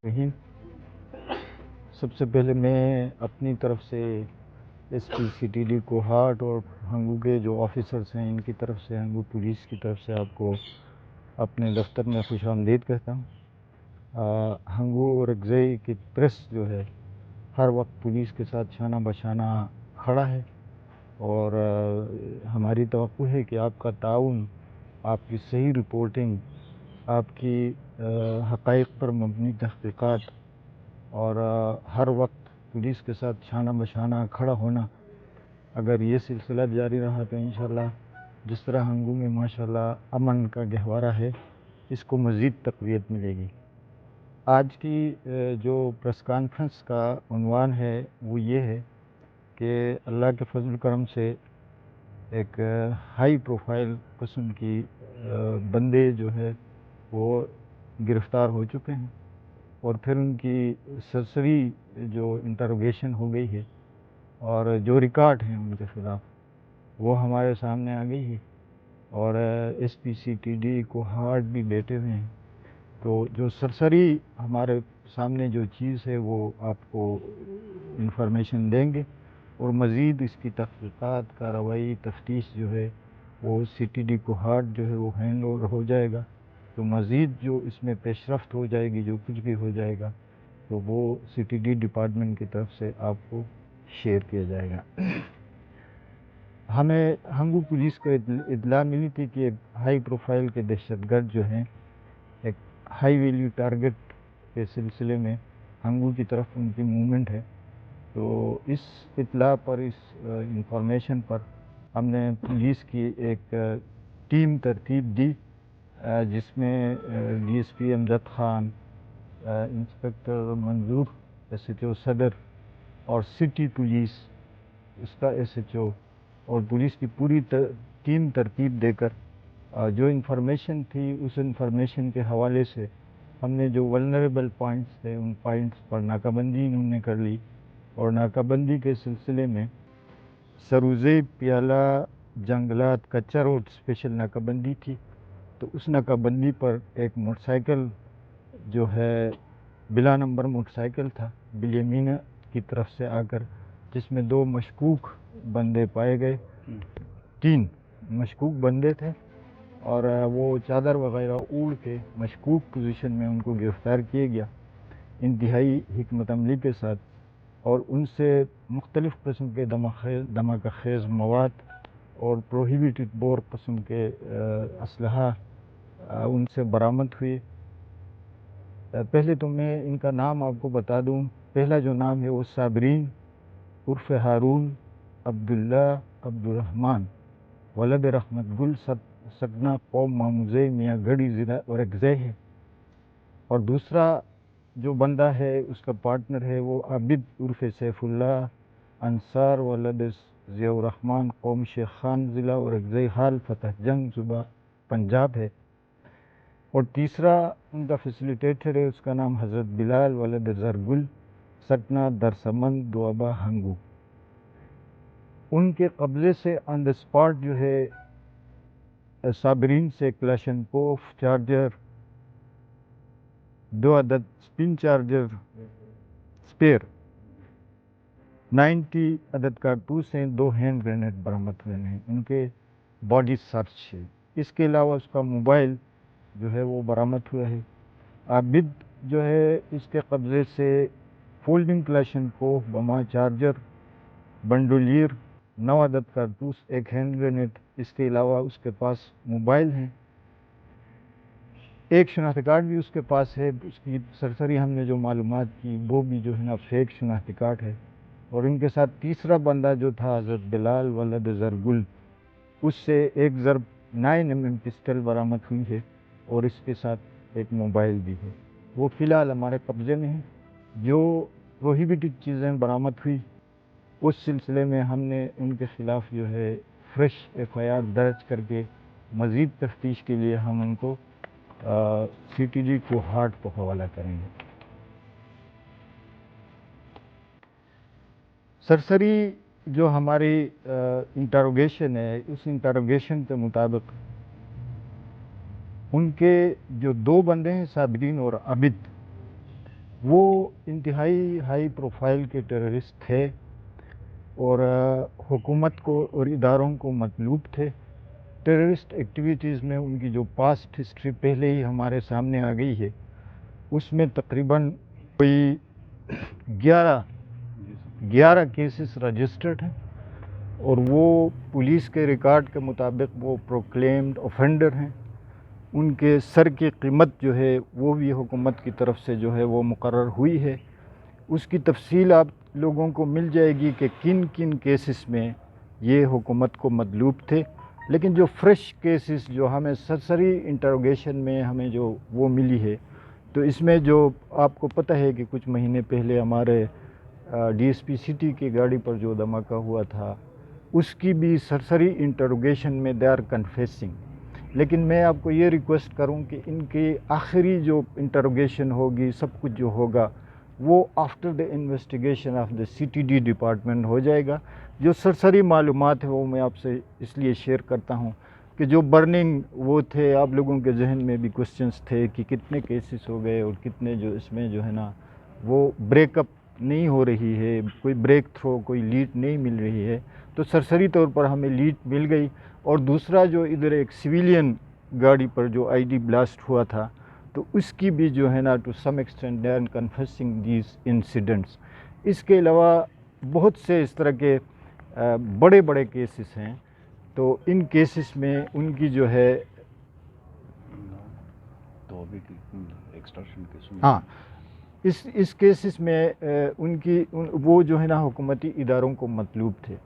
रहीम। सबसे पहले मैं अपनी तरफ से SPCTD कोहाट और हंगू के जो ऑफिसर्स हैं इनकी तरफ से, हंगू पुलिस की तरफ से आपको अपने दफ्तर में खुश आमदीद कहता हूँ। हंगू और अगज़ई की प्रेस जो है हर वक्त पुलिस के साथ शाना बशाना खड़ा है और हमारी तवक्कुह है कि आपका ताउन, आपकी सही रिपोर्टिंग, आपकी हक़ाइक़ पर मबनी तहक़ीक़ात और हर वक्त पुलिस के साथ शाना बशाना खड़ा होना, अगर ये सिलसिला जारी रहा तो इंशाअल्लाह जिस तरह हंगू में माशाअल्लाह अमन का गहवारा है, इसको मज़ीद तक़वियत मिलेगी। आज की जो प्रेस कॉन्फ्रेंस का उन्वान है वो ये है कि अल्लाह के फजल करम से एक हाई प्रोफाइल किस्म की बंदे जो है वो गिरफ़्तार हो चुके हैं और फिर उनकी सरसरी जो इंटरोगेशन हो गई है और जो रिकॉर्ड हैं उनके ख़िलाफ़ वो हमारे सामने आ गई है और SPCTD कोहाट भी बैठे हुए हैं। तो जो सरसरी हमारे सामने जो चीज़ है वो आपको इंफॉर्मेशन देंगे और मज़ीद इसकी तहक़ीक़ात, कार्रवाई, तफ्तीश जो है वो CTD कोहाट जो है वो हैंड ओवर हो जाएगा। तो मज़ीद जो इसमें पेशरफ्त हो जाएगी, जो कुछ भी हो जाएगा तो वो CTD डिपार्टमेंट की तरफ से आपको शेयर किया जाएगा। हमें हंगू पुलिस को इत्तला मिली थी कि एक हाई प्रोफाइल के दहशतगर्द जो हैं एक हाई वैल्यू टारगेट के सिलसिले में हंगू की तरफ उनकी मूवमेंट है। तो इस इत्तला पर, इस इंफॉर्मेशन पर हमने पुलिस की एक टीम तरतीब दी जिसमें DSP अमजद ख़ान, इंस्पेक्टर मंजूर SHO सदर और सिटी पुलिस उसका SHO और पुलिस की पूरी टीम तरतीब देकर जो इंफॉर्मेशन थी उस इंफॉर्मेशन के हवाले से हमने जो वल्नरेबल पॉइंट्स थे उन पॉइंट्स पर नाकाबंदी इन्होंने कर ली और नाकाबंदी के सिलसिले में सरूज़े प्याला जंगलात कच्चा रोड स्पेशल नाकाबंदी थी। तो उस नाकाबंदी पर एक मोटरसाइकिल जो है बिला नंबर मोटरसाइकिल था बिलियमीना की तरफ से आकर, जिसमें 2 मशकूक बंदे पाए गए। 3 मशकूक बंदे थे और वो चादर वगैरह ओढ़ के मशकूक पोजीशन में उनको गिरफ़्तार किया गया इंतहाई हिकमत अमली के साथ और उनसे मुख्तलिफ़ किस्म के धमाका खेज़ मवाद और प्रोहिबिटेड बोर किस्म के असलहा उनसे बरामद हुए। पहले तो मैं इनका नाम आपको बता दूं। पहला जो नाम है वो साबरीन उर्फ़ हारून अब्दुल्ला अब्दुर्रहमान वलद रहमत गुल सकना कौम मामूज़े मियाँ गढ़ी ज़िला और अगज़ई है। और दूसरा जो बंदा है उसका पार्टनर है वो आबिद उर्फ़ सैफुल्ला अंसार वलद ज़ियाउर रहमान कौम शेख खान ज़िला और अगज़ई हाल फतह जंग सूबा पंजाब है। और तीसरा उनका फैसिलिटेटर है, उसका नाम हज़रत बिलाल वलद ज़रगुल सकना दरसमंद दुआबा हंगू। उनके कब्ज़े से ऑन द स्पॉट जो है साबरीन से क्लाशनकोफ चार्जर, 2 अदद स्पिन चार्जर स्पेयर, 90 अदद कारतूस हैं, 2 हैंड ग्रेनेड बरामद हुए हैं। उनके बॉडी सर्च है। इसके अलावा उसका मोबाइल जो है वो बरामद हुआ है। आबिद जो है इसके कब्ज़े से फोल्डिंग क्लाशनकोफ, बमा चार्जर, बंडोलियर, 9 अदद कारतूस, 1 हैंड ग्रेनेड, इसके अलावा उसके पास मोबाइल हैं। एक शनाख्ती कार्ड भी उसके पास है। उसकी सरसरी हमने जो मालूमात की वो भी जो है ना फेक शनाख्ती कार्ड है। और इनके साथ तीसरा बंदा जो था हज़रत बिलाल वलद ज़रगुल, उससे एक ज़रब 9mm पिस्टल बरामद हुई है और इसके साथ एक मोबाइल भी है। वो फ़िलहाल हमारे कब्ज़े में है। जो प्रोहिबिटेड चीज़ें बरामद हुई उस सिलसिले में हमने उनके ख़िलाफ़ जो है फ्रेश FIR दर्ज करके मज़ीद तफ्तीश के लिए हम उनको CTD कोहाट को हवाला करेंगे। सरसरी जो हमारी इंटरोगेशन है, उस इंटरोगेशन के मुताबिक उनके जो 2 बंदे हैं साबरीन और आबिद, وہ انتہائی ہائی پروفائل کے ٹیررسٹ تھے اور حکومت کو اور اداروں کو مطلوب تھے. ٹیررسٹ ایکٹیویٹیز میں ان کی جو پاسٹ ہسٹری پہلے ہی ہمارے سامنے آ گئی ہے، اس میں تقریباً کوئی 11 کیسز رجسٹرڈ ہیں، اور وہ پولیس کے ریکارڈ کے مطابق وہ پروکلیمڈ اوفینڈر ہیں. ان کے سر کی قیمت جو ہے وہ بھی حکومت کی طرف سے جو ہے وہ مقرر ہوئی ہے. اس کی تفصیل آپ لوگوں کو مل جائے گی کہ کن کن کیسز میں یہ حکومت کو مطلوب تھے. لیکن جو فریش کیسز جو ہمیں سرسری انٹروگیشن میں ہمیں جو وہ ملی ہے، تو اس میں جو آپ کو پتہ ہے کہ کچھ مہینے پہلے ہمارے ڈی ایس پی سٹی کی گاڑی پر جو دھماکہ ہوا تھا، اس کی بھی سرسری انٹروگیشن میں دے آر کنفیسنگ. لیکن میں آپ کو یہ ریکویسٹ کروں کہ ان کی آخری جو انٹروگیشن ہوگی، سب کچھ جو ہوگا، وہ after the investigation of the C T D department ہو جائے گا. جو سرسری معلومات ہے وہ میں آپ سے اس لیے شیئر کرتا ہوں کہ جو برننگ وہ تھے، آپ لوگوں کے ذہن میں بھی کوسچنس تھے کہ کتنے کیسز ہو گئے اور کتنے جو اس میں جو ہے نا وہ بریک اپ نہیں ہو رہی ہے، کوئی بریک تھرو، کوئی لیڈ نہیں مل رہی ہے. تو سرسری طور پر ہمیں لیڈ مل گئی. اور دوسرا جو ادھر ایک سویلین گاڑی پر جو آئی ڈی بلاسٹ ہوا تھا، تو اس کی بھی جو ہے نا to some extent they are confessing these incidents. اس کے علاوہ بہت سے اس طرح کے بڑے بڑے کیسز ہیں. تو ان کیسز میں ان کی جو ہے ہاں اس کیسز میں ان کی وہ جو ہے نا حکومتی اداروں کو مطلوب تھے.